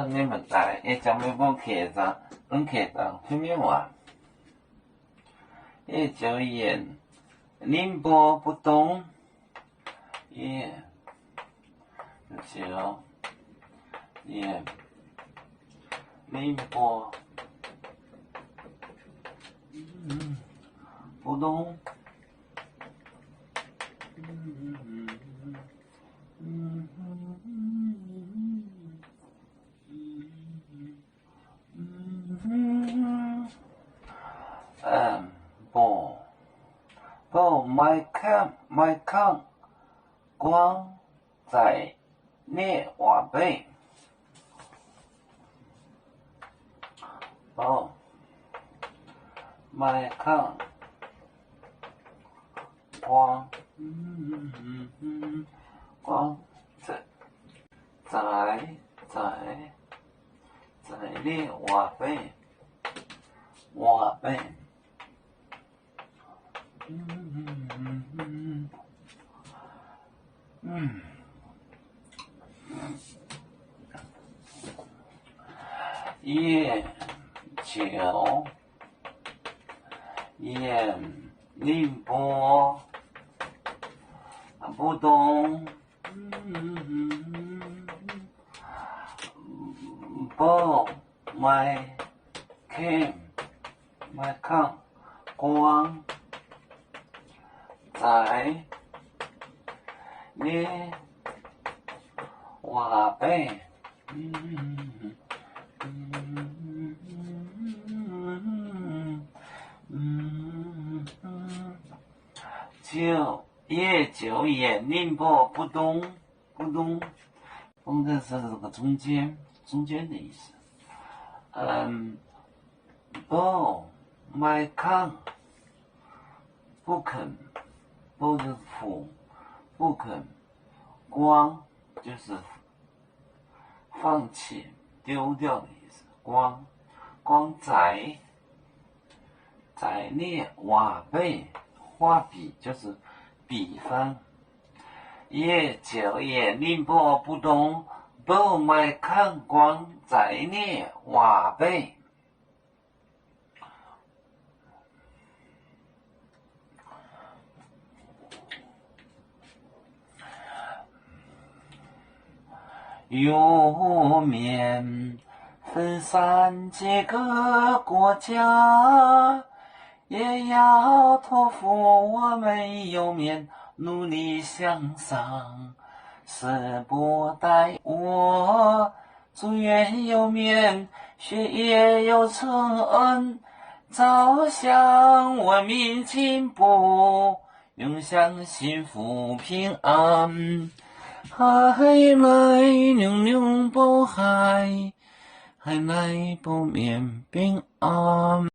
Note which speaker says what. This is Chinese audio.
Speaker 1: 你们来，也将每部客栈，客栈推面完，也就言宁波不动，也就言宁波不动。不麦康光在涅瓦贝，麦康光在涅瓦贝，也就宁波不动，不麦康光在涅瓦贝，就业宁波不动，风的是这个中间的意思。不麦康不肯，不是不肯，光就是放弃丢掉的意思。光在涅瓦贝，画笔就是比方。也就业宁波不动，不麦康光在涅瓦贝。有面分散几个国家，也要托付我们有面努力向上，时不待我，祝愿有面学业有成，朝向文明进步，永享幸福平安。海来娘娘保海，海来保面平安。